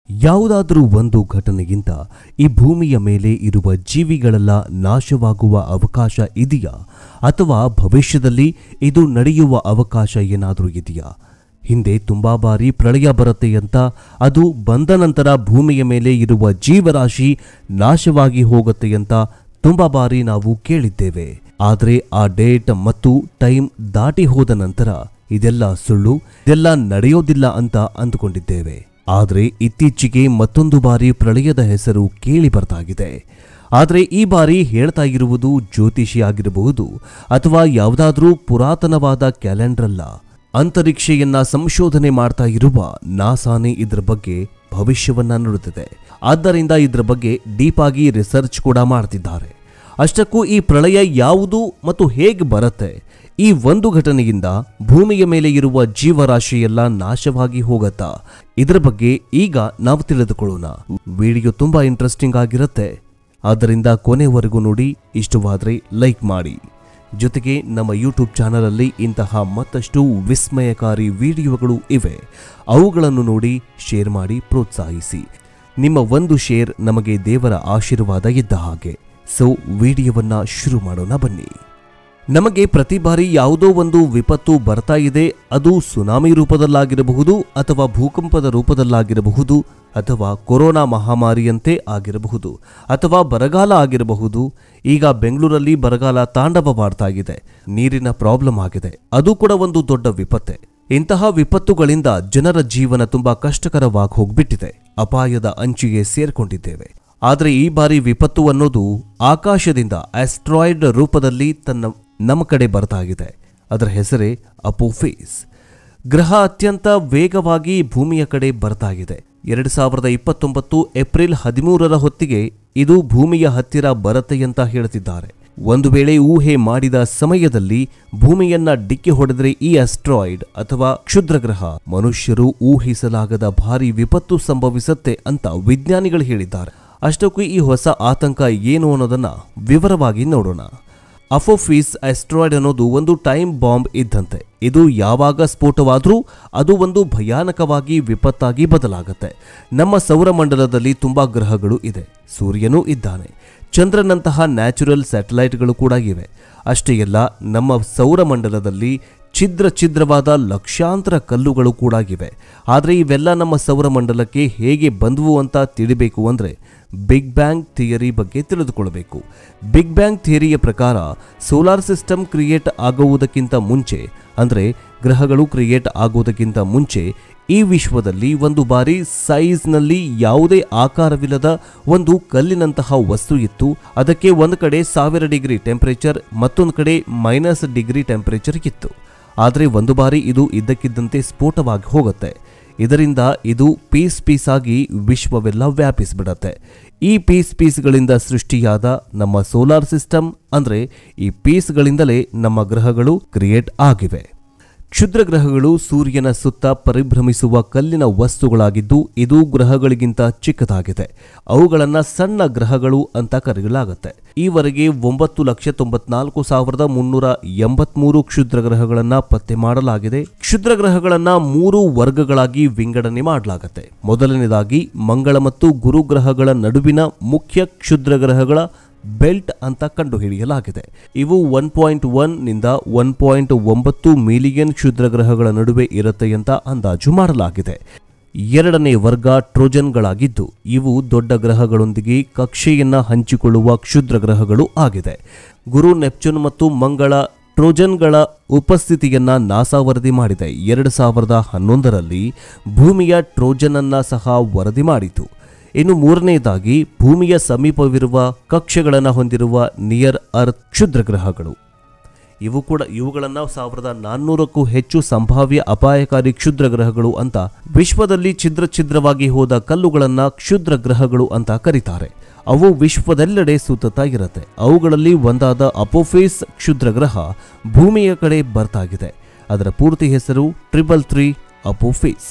ಯಾವುದಾದರೂ ಒಂದು ಘಟನೆಗಿಂತ ಈ ಭೂಮಿಯ ಮೇಲೆ ಇರುವ ಜೀವಿಗಳೆಲ್ಲ ನಾಶವಾಗುವ ಅವಕಾಶ ಇದೆಯಾ ಅಥವಾ ಭವಿಷ್ಯದಲ್ಲಿ ಇದು ನಡೆಯುವ ಅವಕಾಶ ಏನಾದರೂ ಇದೆಯಾ? ಹಿಂದೆ ತುಂಬಾ ಬಾರಿ ಪ್ರಳಯ ಬರುತ್ತೆ ಅಂತ, ಅದು ಬಂದ ನಂತರ ಭೂಮಿಯ ಮೇಲೆ ಇರುವ ಜೀವರಾಶಿ ನಾಶವಾಗಿ ಹೋಗುತ್ತೆ ಅಂತ ತುಂಬಾ ಬಾರಿ ನಾವು ಕೇಳಿದ್ದೇವೆ. ಆದರೆ ಆ ಡೇಟ್ ಮತ್ತು ಟೈಮ್ ದಾಟಿ ಹೋದ ನಂತರ ಇದೆಲ್ಲ ಸುಳ್ಳು, ಇದೆಲ್ಲ ನಡೆಯೋದಿಲ್ಲ ಅಂತ ಅಂದುಕೊಂಡಿದ್ದೇವೆ. ಆದರೆ ಇತ್ತೀಚೆಗೆ ಮತ್ತೊಂದು ಬಾರಿ ಪ್ರಳಯದ ಹೆಸರು ಕೇಳಿ ಬರ್ತಾಗಿದೆ. ಆದರೆ ಈ ಬಾರಿ ಹೇಳ್ತಾ ಇರುವುದು ಜ್ಯೋತಿಷಿ ಆಗಿರಬಹುದು ಅಥವಾ ಯಾವುದಾದ್ರೂ ಪುರಾತನವಾದ ಕ್ಯಾಲೆಂಡರ್ ಅಲ್ಲ. ಅಂತರಿಕ್ಷೆಯನ್ನ ಸಂಶೋಧನೆ ಮಾಡ್ತಾ ಇರುವ ನಾಸಾನೇ ಇದರ ಬಗ್ಗೆ ಭವಿಷ್ಯವನ್ನ ನುಡಿದಿದೆ. ಆದ್ದರಿಂದ ಇದರ ಬಗ್ಗೆ ಡೀಪ್ ಆಗಿ ರಿಸರ್ಚ್ ಕೂಡ ಮಾಡ್ತಿದ್ದಾರೆ. ಅಷ್ಟಕ್ಕೂ ಈ ಪ್ರಳಯ ಯಾವುದು ಮತ್ತು ಹೇಗೆ ಬರುತ್ತೆ, ಈ ಒಂದು ಘಟನೆಯಿಂದ ಭೂಮಿಯ ಮೇಲೆ ಇರುವ ಜೀವರಾಶಿಯೆಲ್ಲ ನಾಶವಾಗಿ ಹೋಗತ್ತಾ, ಇದರ ಬಗ್ಗೆ ಈಗ ನಾವು ತಿಳಿದುಕೊಳ್ಳೋಣ. ವಿಡಿಯೋ ತುಂಬಾ ಇಂಟ್ರೆಸ್ಟಿಂಗ್ ಆಗಿರುತ್ತೆ, ಆದ್ದರಿಂದ ಕೊನೆವರೆಗೂ ನೋಡಿ. ಇಷ್ಟವಾದರೆ ಲೈಕ್ ಮಾಡಿ. ಜೊತೆಗೆ ನಮ್ಮ ಯೂಟ್ಯೂಬ್ ಚಾನಲಲ್ಲಿ ಇಂತಹ ಮತ್ತಷ್ಟು ವಿಸ್ಮಯಕಾರಿ ವಿಡಿಯೋಗಳು ಇವೆ, ಅವುಗಳನ್ನು ನೋಡಿ ಶೇರ್ ಮಾಡಿ ಪ್ರೋತ್ಸಾಹಿಸಿ. ನಿಮ್ಮ ಒಂದು ಶೇರ್ ನಮಗೆ ದೇವರ ಆಶೀರ್ವಾದ ಇದ್ದ ಹಾಗೆ. ಸೊ ವಿಡಿಯೋವನ್ನ ಶುರು ಮಾಡೋಣ ಬನ್ನಿ. ನಮಗೆ ಪ್ರತಿ ಬಾರಿ ಯಾವುದೋ ಒಂದು ವಿಪತ್ತು ಬರ್ತಾ ಇದೆ. ಅದು ಸುನಾಮಿ ರೂಪದಲ್ಲಾಗಿರಬಹುದು ಅಥವಾ ಭೂಕಂಪದ ರೂಪದಲ್ಲಾಗಿರಬಹುದು ಅಥವಾ ಕೊರೋನಾ ಮಹಾಮಾರಿಯಂತೆ ಆಗಿರಬಹುದು ಅಥವಾ ಬರಗಾಲ ಆಗಿರಬಹುದು. ಈಗ ಬೆಂಗಳೂರಲ್ಲಿ ಬರಗಾಲ ತಾಂಡವವಾಡ್ತಾ ಇದೆ, ನೀರಿನ ಪ್ರಾಬ್ಲಮ್ ಆಗಿದೆ, ಅದು ಕೂಡ ಒಂದು ದೊಡ್ಡ ವಿಪತ್ತೆ. ಇಂತಹ ವಿಪತ್ತುಗಳಿಂದ ಜನರ ಜೀವನ ತುಂಬಾ ಕಷ್ಟಕರವಾಗಿ ಹೋಗ್ಬಿಟ್ಟಿದೆ, ಅಪಾಯದ ಅಂಚಿಗೆ ಸೇರ್ಕೊಂಡಿದ್ದೇವೆ. ಆದರೆ ಈ ಬಾರಿ ವಿಪತ್ತು ಅನ್ನೋದು ಆಕಾಶದಿಂದ ಆಸ್ಟ್ರಾಯ್ಡ್ ರೂಪದಲ್ಲಿ ನಮ್ಮ ಕಡೆ ಬರ್ತಾ ಇದೆ. ಅದರ ಹೆಸರೇ ಅಪೋಫೇಸ್ ಗ್ರಹ. ಅತ್ಯಂತ ವೇಗವಾಗಿ ಭೂಮಿಯ ಕಡೆ ಬರ್ತಾ ಇದೆ. 2029 ಏಪ್ರಿಲ್ 13ರ ಹೊತ್ತಿಗೆ ಇದು ಭೂಮಿಯ ಹತ್ತಿರ ಬರುತ್ತೆ ಅಂತ ಹೇಳ್ತಿದ್ದಾರೆ. ಒಂದು ವೇಳೆ ಊಹೆ ಮಾಡಿದ ಸಮಯದಲ್ಲಿ ಭೂಮಿಯನ್ನ ಡಿಕ್ಕಿ ಹೊಡೆದ್ರೆ ಈ ಆಸ್ಟ್ರಾಯ್ಡ್ ಅಥವಾ ಕ್ಷುದ್ರಗ್ರಹ ಮನುಷ್ಯರು ಊಹಿಸಲಾಗದ ಭಾರಿ ವಿಪತ್ತು ಸಂಭವಿಸುತ್ತೆ ಅಂತ ವಿಜ್ಞಾನಿಗಳು ಹೇಳಿದ್ದಾರೆ. ಅಷ್ಟಕ್ಕೂ ಈ ಹೊಸ ಆತಂಕ ಏನು ಅನ್ನೋದನ್ನ ವಿವರವಾಗಿ ನೋಡೋಣ. ಅಪೋಫೀಸ್ ಆಸ್ಟ್ರಾಯ್ಡ್ ಅನ್ನೋದು ಒಂದು ಟೈಮ್ ಬಾಂಬ್ ಇದ್ದಂತೆ. ಇದು ಯಾವಾಗ ಸ್ಫೋಟವಾದರೂ ಅದು ಒಂದು ಭಯಾನಕವಾಗಿ ವಿಪತ್ತಾಗಿ ಬದಲಾಗುತ್ತೆ. ನಮ್ಮ ಸೌರಮಂಡಲದಲ್ಲಿ ತುಂಬಾ ಗ್ರಹಗಳು ಇದೆ, ಸೂರ್ಯನೂ ಇದ್ದಾನೆ, ಚಂದ್ರನಂತಹ ನ್ಯಾಚುರಲ್ ಸ್ಯಾಟಲೈಟ್ಗಳು ಕೂಡ ಇವೆ. ಅಷ್ಟೇ ಅಲ್ಲ, ನಮ್ಮ ಸೌರಮಂಡಲದಲ್ಲಿ ಛಿದ್ರವಾದ ಲಕ್ಷಾಂತರ ಕಲ್ಲುಗಳು ಕೂಡ ಇವೆ. ಆದರೆ ಇವೆಲ್ಲ ನಮ್ಮ ಸೌರಮಂಡಲಕ್ಕೆ ಹೇಗೆ ಬಂದವು ಅಂತ ತಿಳಿಬೇಕು ಅಂದರೆ ಬಿಗ್ ಬ್ಯಾಂಗ್ ಥಿಯರಿ ಬಗ್ಗೆ ತಿಳಿದುಕೊಳ್ಳಬೇಕು. ಬಿಗ್ ಬ್ಯಾಂಗ್ ಥಿಯರಿಯ ಪ್ರಕಾರ ಸೋಲಾರ್ ಸಿಸ್ಟಮ್ ಕ್ರಿಯೇಟ್ ಆಗುವುದಕ್ಕಿಂತ ಮುಂಚೆ, ಅಂದರೆ ಗ್ರಹಗಳು ಕ್ರಿಯೇಟ್ ಆಗುವುದಕ್ಕಿಂತ ಮುಂಚೆ, ಈ ವಿಶ್ವದಲ್ಲಿ ಒಂದು ಬಾರಿ ಸೈಜ್ನಲ್ಲಿ ಯಾವುದೇ ಆಕಾರವಿಲ್ಲದ ಒಂದು ಕಲ್ಲಿನಂತಹ ವಸ್ತು ಇತ್ತು. ಅದಕ್ಕೆ ಒಂದು ಕಡೆ 1000 ಡಿಗ್ರಿ ಟೆಂಪರೇಚರ್, ಮತ್ತೊಂದು ಕಡೆ -ಡಿಗ್ರಿ ಟೆಂಪರೇಚರ್ ಇತ್ತು. ಆದರೆ ಒಂದು ಬಾರಿ ಇದು ಇದ್ದಕ್ಕಿದ್ದಂತೆ ಸ್ಫೋಟವಾಗಿ ಹೋಗುತ್ತೆ. ಇದರಿಂದ ಇದು ಪೀಸ್ ಆಗಿ ವಿಶ್ವವೆಲ್ಲ ವ್ಯಾಪಿಸಿಬಿಡತ್ತೆ. ಈ ಪೀಸ್ಗಳಿಂದ ಸೃಷ್ಟಿಯಾದ ನಮ್ಮ ಸೋಲಾರ್ ಸಿಸ್ಟಮ್, ಅಂದರೆ ಈ ಪೀಸ್ಗಳಿಂದಲೇ ನಮ್ಮ ಗ್ರಹಗಳು ಕ್ರಿಯೇಟ್ ಆಗಿವೆ. ಕ್ಷುದ್ರ ಗ್ರಹಗಳು ಸೂರ್ಯನ ಸುತ್ತ ಪರಿಭ್ರಮಿಸುವ ಕಲ್ಲಿನ ವಸ್ತುಗಳಾಗಿದ್ದು, ಇದು ಗ್ರಹಗಳಿಗಿಂತ ಚಿಕ್ಕದಾಗಿದೆ. ಅವುಗಳನ್ನು ಸಣ್ಣ ಗ್ರಹಗಳು ಅಂತ ಕರೆಯಲಾಗುತ್ತೆ. ಈವರೆಗೆ 9,94,383 ಕ್ಷುದ್ರ ಗ್ರಹಗಳನ್ನು ಪತ್ತೆ ಮಾಡಲಾಗಿದೆ. ಕ್ಷುದ್ರ ಗ್ರಹಗಳನ್ನು 3 ವರ್ಗಗಳಾಗಿ ವಿಂಗಡಣೆ ಮಾಡಲಾಗುತ್ತೆ. ಮೊದಲನೇದಾಗಿ ಮಂಗಳ ಮತ್ತು ಗುರು ಗ್ರಹಗಳ ನಡುವಿನ ಮುಖ್ಯ ಕ್ಷುದ್ರ ಗ್ರಹಗಳ ಬೆಲ್ಟ್ ಅಂತ ಕಂಡುಹಿಡಿಯಲಾಗಿದೆ. ಇವು 1.1 ನಿಂದ 1.9 ಮಿಲಿಯನ್ ಕ್ಷುದ್ರ ಗ್ರಹಗಳ ನಡುವೆ ಇರುತ್ತೆ ಅಂತ ಅಂದಾಜು ಮಾಡಲಾಗಿದೆ. ಎರಡನೇ ವರ್ಗ ಟ್ರೋಜನ್ಗಳಾಗಿದ್ದು, ಇವು ದೊಡ್ಡ ಗ್ರಹಗಳೊಂದಿಗೆ ಕಕ್ಷೆಯನ್ನ ಹಂಚಿಕೊಳ್ಳುವ ಕ್ಷುದ್ರ ಗ್ರಹಗಳು ಆಗಿದೆ. ಗುರು, ನೆಪ್ಚೂನ್ ಮತ್ತು ಮಂಗಳ ಟ್ರೋಜನ್ಗಳ ಉಪಸ್ಥಿತಿಯನ್ನ ನಾಸಾ ವರದಿ ಮಾಡಿದೆ. 2011ರಲ್ಲಿ ಭೂಮಿಯ ಟ್ರೋಜನ್ ಅನ್ನ ಸಹ ವರದಿ ಮಾಡಿತು. ಇನ್ನು ಮೂರನೇದಾಗಿ ಭೂಮಿಯ ಸಮೀಪವಿರುವ ಕಕ್ಷೆಗಳನ್ನು ಹೊಂದಿರುವ ನಿಯರ್ ಅರ್ತ್ ಕ್ಷುದ್ರ ಗ್ರಹಗಳು. ಇವುಗಳನ್ನು 1400ಕ್ಕೂ ಹೆಚ್ಚು ಸಂಭಾವ್ಯ ಅಪಾಯಕಾರಿ ಕ್ಷುದ್ರ ಗ್ರಹಗಳು ಅಂತ, ವಿಶ್ವದಲ್ಲಿ ಛಿದ್ರವಾಗಿ ಹೋದ ಕಲ್ಲುಗಳನ್ನು ಕ್ಷುದ್ರ ಗ್ರಹಗಳು ಅಂತ ಕರೀತಾರೆ. ಅವು ವಿಶ್ವದೆಲ್ಲೆಡೆ ಸುತ್ತಾ ಇರುತ್ತೆ. ಅವುಗಳಲ್ಲಿ ಒಂದಾದ ಅಪೋಫೇಸ್ ಕ್ಷುದ್ರ ಗ್ರಹ ಭೂಮಿಯ ಕಡೆ ಬರ್ತಾಗಿದೆ. ಅದರ ಪೂರ್ತಿ ಹೆಸರು 333 ಅಪೋಫೇಸ್.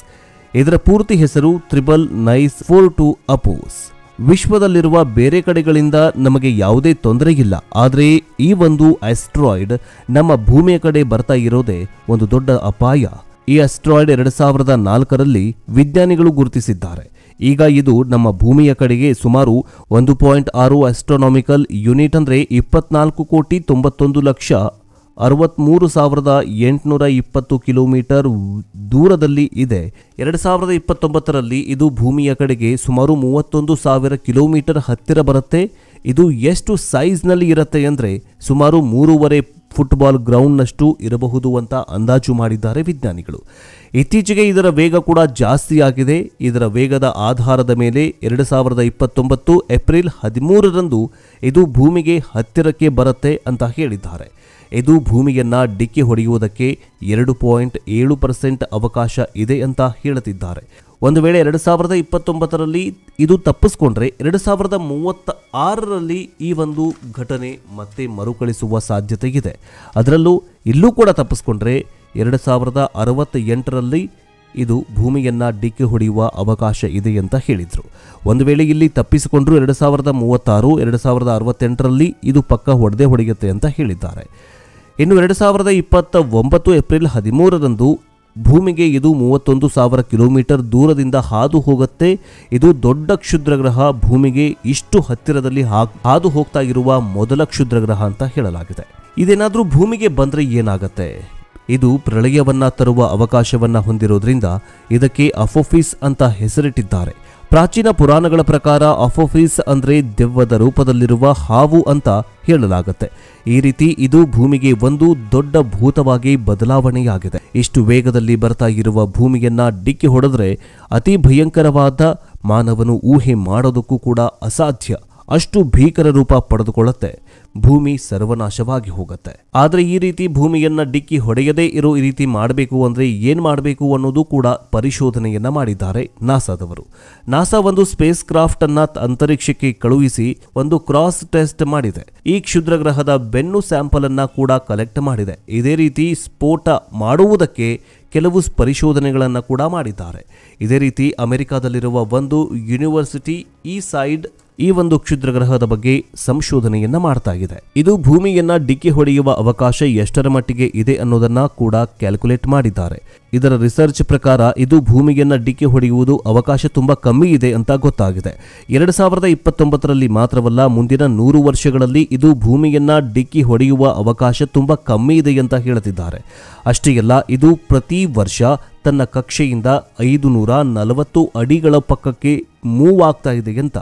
ಇದರ ಪೂರ್ತಿ ಹೆಸರು 99942 ಅಪೋಸ್. ವಿಶ್ವದಲ್ಲಿರುವ ಬೇರೆ ಕಡೆಗಳಿಂದ ನಮಗೆ ಯಾವುದೇ ತೊಂದರೆ ಇಲ್ಲ, ಆದರೆ ಈ ಒಂದು ಆಸ್ಟ್ರಾಯ್ಡ್ ನಮ್ಮ ಭೂಮಿಯ ಕಡೆ ಬರ್ತಾ ಇರೋದೇ ಒಂದು ದೊಡ್ಡ ಅಪಾಯ. ಈ ಆಸ್ಟ್ರಾಯ್ಡ್ 2004ರಲ್ಲಿ ವಿಜ್ಞಾನಿಗಳು ಗುರುತಿಸಿದ್ದಾರೆ. ಈಗ ಇದು ನಮ್ಮ ಭೂಮಿಯ ಕಡೆಗೆ ಸುಮಾರು 1.6 ಆಸ್ಟ್ರೋನಾಮಿಕಲ್ ಯೂನಿಟ್ ಅಂದರೆ 24,91,63,820 ಕಿಲೋಮೀಟರ್ ದೂರದಲ್ಲಿ ಇದೆ. 2029ರಲ್ಲಿ ಇದು ಭೂಮಿಯ ಕಡೆಗೆ ಸುಮಾರು 31,000 ಕಿಲೋಮೀಟರ್ ಹತ್ತಿರ ಬರುತ್ತೆ. ಇದು ಎಷ್ಟು ಸೈಜ್ನಲ್ಲಿ ಇರುತ್ತೆ ಅಂದರೆ ಸುಮಾರು 3.5 ಫುಟ್ಬಾಲ್ ಗ್ರೌಂಡ್ನಷ್ಟು ಇರಬಹುದು ಅಂತ ಅಂದಾಜು ಮಾಡಿದ್ದಾರೆ ವಿಜ್ಞಾನಿಗಳು. ಇತ್ತೀಚೆಗೆ ಇದರ ವೇಗ ಕೂಡ ಜಾಸ್ತಿ ಆಗಿದೆ. ಇದರ ವೇಗದ ಆಧಾರದ ಮೇಲೆ 2029 ಏಪ್ರಿಲ್ 13ರಂದು ಇದು ಭೂಮಿಗೆ ಹತ್ತಿರಕ್ಕೆ ಬರುತ್ತೆ ಅಂತ ಹೇಳಿದ್ದಾರೆ. ಇದು ಭೂಮಿಯನ್ನ ಡಿಕ್ಕಿ ಹೊಡೆಯುವುದಕ್ಕೆ 2.7% ಅವಕಾಶ ಇದೆ ಅಂತ ಹೇಳುತ್ತಿದ್ದಾರೆ. ಒಂದು ವೇಳೆ 2029ರಲ್ಲಿ ಇದು ತಪ್ಪಿಸ್ಕೊಂಡ್ರೆ 2036ರಲ್ಲಿ ಈ ಒಂದು ಘಟನೆ ಮತ್ತೆ ಮರುಕಳಿಸುವ ಸಾಧ್ಯತೆ ಇದೆ. ಅದರಲ್ಲೂ ಇಲ್ಲೂ ಕೂಡ ತಪ್ಪಿಸ್ಕೊಂಡ್ರೆ 2068ರಲ್ಲಿ ಇದು ಭೂಮಿಯನ್ನ ಡಿಕ್ಕಿ ಹೊಡೆಯುವ ಅವಕಾಶ ಇದೆ ಅಂತ ಹೇಳಿದರು. ಒಂದು ವೇಳೆ ಇಲ್ಲಿ ತಪ್ಪಿಸಿಕೊಂಡ್ರು 2036, 2068ರಲ್ಲಿ ಇದು ಪಕ್ಕ ಹೊಡೆಯುತ್ತೆ ಅಂತ ಹೇಳಿದ್ದಾರೆ. ಇನ್ನು 2029 ಏಪ್ರಿಲ್ 13ರಂದು ಭೂಮಿಗೆ ಇದು 31,000 ಕಿಲೋಮೀಟರ್ ದೂರದಿಂದ ಹಾದು ಹೋಗುತ್ತೆ. ಇದು ದೊಡ್ಡ ಕ್ಷುದ್ರಗ್ರಹ, ಭೂಮಿಗೆ ಇಷ್ಟು ಹತ್ತಿರದಲ್ಲಿ ಹಾದು ಹೋಗ್ತಾ ಇರುವ ಮೊದಲ ಕ್ಷುದ್ರಗ್ರಹ ಅಂತ ಹೇಳಲಾಗಿದೆ. ಇದೇನಾದ್ರೂ ಭೂಮಿಗೆ ಬಂದ್ರೆ ಏನಾಗತ್ತೆ? ಇದು ಪ್ರಳಯವನ್ನ ತರುವ ಅವಕಾಶವನ್ನ ಹೊಂದಿರೋದ್ರಿಂದ ಇದಕ್ಕೆ ಅಫೋಫಿಸ್ ಅಂತ ಹೆಸರಿಟ್ಟಿದ್ದಾರೆ. ಪ್ರಾಚೀನ ಪುರಾಣಗಳ ಪ್ರಕಾರ ಅಫೋಫಿಸ್ ಅಂದ್ರೆ ದೆವ್ವದ ರೂಪದಲ್ಲಿರುವ ಹಾವು ಅಂತ ಹೇಳಲಾಗುತ್ತೆ. ಈ ರೀತಿ ಇದು ಭೂಮಿಗೆ ಒಂದು ದೊಡ್ಡ ಭೂತವಾಗಿ ಬದಲಾವಣೆಯಾಗಿದೆ. ಇಷ್ಟು ವೇಗದಲ್ಲಿ ಬರ್ತಾ ಇರುವ ಭೂಮಿಯನ್ನ ಡಿಕ್ಕಿ ಹೊಡೆದ್ರೆ ಅತಿ ಭಯಂಕರವಾದ, ಮಾನವನು ಊಹೆ ಮಾಡೋದಕ್ಕೂ ಕೂಡ ಅಸಾಧ್ಯ, ಅಷ್ಟು ಭೀಕರ ರೂಪ ಪಡೆದುಕೊಳ್ಳುತ್ತೆ. ಭೂಮಿ ಸರ್ವನಾಶವಾಗಿ ಹೋಗುತ್ತೆ. ಆದರೆ ಈ ರೀತಿ ಭೂಮಿಯನ್ನ ಡಿಕ್ಕಿ ಹೊಡೆಯದೇ ಇರೋ ಈ ರೀತಿ ಮಾಡಬೇಕು ಅಂದ್ರೆ ಏನ್ ಮಾಡಬೇಕು ಅನ್ನೋದು ಕೂಡ ಪರಿಶೋಧನೆಯನ್ನ ಮಾಡಿದ್ದಾರೆ ನಾಸಾದವರು. ನಾಸಾ ಒಂದು ಸ್ಪೇಸ್ ಕ್ರಾಫ್ಟ್ ಅನ್ನ ಅಂತರಿಕ್ಷಕ್ಕೆ ಕಳುಹಿಸಿ ಒಂದು ಕ್ರಾಸ್ ಟೆಸ್ಟ್ ಮಾಡಿದೆ. ಈ ಕ್ಷುದ್ರಗ್ರಹದ ಬೆನ್ನು ಸ್ಯಾಂಪಲ್ ಅನ್ನ ಕೂಡ ಕಲೆಕ್ಟ್ ಮಾಡಿದೆ. ಇದೇ ರೀತಿ ಸ್ಫೋಟ ಮಾಡುವುದಕ್ಕೆ ಕೆಲವು ಪರಿಶೋಧನೆಗಳನ್ನು ಕೂಡ ಮಾಡಿದ್ದಾರೆ. ಇದೇ ರೀತಿ ಅಮೆರಿಕಾದಲ್ಲಿರುವ ಒಂದು ಯೂನಿವರ್ಸಿಟಿ ಈ ಒಂದು ಕ್ಷುದ್ರಗ್ರಹದ ಬಗ್ಗೆ ಸಂಶೋಧನೆಯನ್ನ ಮಾಡ್ತಾ ಇದೆ. ಇದು ಭೂಮಿಯನ್ನ ಡಿಕ್ಕಿ ಹೊಡೆಯುವ ಅವಕಾಶ ಎಷ್ಟರ ಮಟ್ಟಿಗೆ ಇದೆ ಅನ್ನೋದನ್ನ ಕೂಡ ಕ್ಯಾಲ್ಕುಲೇಟ್ ಮಾಡಿದ್ದಾರೆ. ಇದರ ರಿಸರ್ಚ್ ಪ್ರಕಾರ ಇದು ಭೂಮಿಯನ್ನ ಡಿಕ್ಕಿ ಹೊಡೆಯುವುದು ಅವಕಾಶ ತುಂಬಾ ಕಮ್ಮಿ ಇದೆ ಅಂತ ಗೊತ್ತಾಗಿದೆ. 2029ರಲ್ಲಿ ಮಾತ್ರವಲ್ಲ, ಮುಂದಿನ 100 ವರ್ಷಗಳಲ್ಲಿ ಇದು ಭೂಮಿಯನ್ನ ಡಿಕ್ಕಿ ಹೊಡೆಯುವ ಅವಕಾಶ ತುಂಬಾ ಕಮ್ಮಿ ಇದೆ ಅಂತ ಹೇಳುತ್ತಿದ್ದಾರೆ. ಅಷ್ಟೇ ಅಲ್ಲ, ಇದು ಪ್ರತಿ ವರ್ಷ ತನ್ನ ಕಕ್ಷೆಯಿಂದ 540 ಅಡಿಗಳ ಪಕ್ಕಕ್ಕೆ ಮೂವ್ ಆಗ್ತಾ ಇದೆ ಅಂತ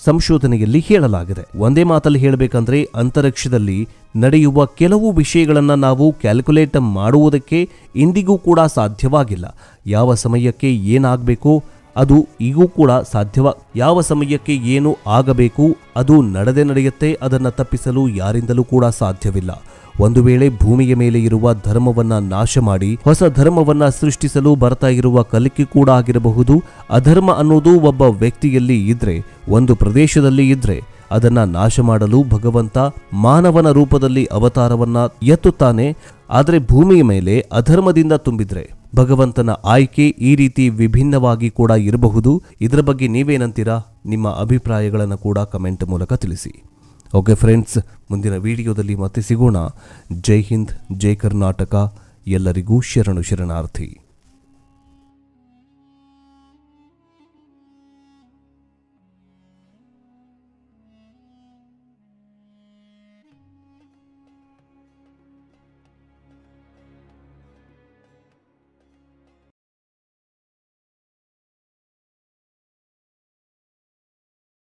ಸಂಶೋಧನೆಯಲ್ಲಿ ಹೇಳಲಾಗಿದೆ. ಒಂದೇ ಮಾತಲ್ಲಿ ಹೇಳಬೇಕಂದ್ರೆ ಅಂತರಿಕ್ಷದಲ್ಲಿ ನಡೆಯುವ ಕೆಲವು ವಿಷಯಗಳನ್ನು ನಾವು ಕ್ಯಾಲ್ಕುಲೇಟ್ ಮಾಡುವುದಕ್ಕೆ ಇಂದಿಗೂ ಕೂಡ ಸಾಧ್ಯವಾಗಿಲ್ಲ. ಯಾವ ಸಮಯಕ್ಕೆ ಏನಾಗಬೇಕು ಅದು ಈಗೂ ಕೂಡ ಯಾವ ಸಮಯಕ್ಕೆ ಏನು ಆಗಬೇಕು ಅದು ನಡೆಯುತ್ತೆ. ಅದನ್ನು ತಪ್ಪಿಸಲು ಯಾರಿಂದಲೂ ಕೂಡ ಸಾಧ್ಯವಿಲ್ಲ. ಒಂದು ವೇಳೆ ಭೂಮಿಯ ಮೇಲೆ ಇರುವ ಧರ್ಮವನ್ನ ನಾಶ ಮಾಡಿ ಹೊಸ ಧರ್ಮವನ್ನ ಸೃಷ್ಟಿಸಲು ಬರ್ತಾ ಇರುವ ಕಲಿಕೆ ಕೂಡ ಆಗಿರಬಹುದು. ಅಧರ್ಮ ಅನ್ನೋದು ಒಬ್ಬ ವ್ಯಕ್ತಿಯಲ್ಲಿ ಇದ್ರೆ, ಒಂದು ಪ್ರದೇಶದಲ್ಲಿ ಇದ್ರೆ, ಅದನ್ನ ನಾಶ ಮಾಡಲು ಭಗವಂತ ಮಾನವನ ರೂಪದಲ್ಲಿ ಅವತಾರವನ್ನ ಎತ್ತುತ್ತಾನೆ. ಆದರೆ ಭೂಮಿಯ ಮೇಲೆ ಅಧರ್ಮದಿಂದ ತುಂಬಿದ್ರೆ ಭಗವಂತನ ಆಯ್ಕೆ ಈ ರೀತಿ ವಿಭಿನ್ನವಾಗಿ ಕೂಡ ಇರಬಹುದು. ಇದರ ಬಗ್ಗೆ ನೀವೇನಂತೀರಾ? ನಿಮ್ಮ ಅಭಿಪ್ರಾಯಗಳನ್ನು ಕೂಡ ಕಮೆಂಟ್ ಮೂಲಕ ತಿಳಿಸಿ. ಓಕೆ ಫ್ರೆಂಡ್ಸ್, ಮುಂದಿನ ವಿಡಿಯೋದಲ್ಲಿ ಮತ್ತೆ ಸಿಗೋಣ. ಜೈ ಹಿಂದ್, ಜೈ ಕರ್ನಾಟಕ. ಎಲ್ಲರಿಗೂ ಶರಣು ಶರಣಾರ್ಥಿ.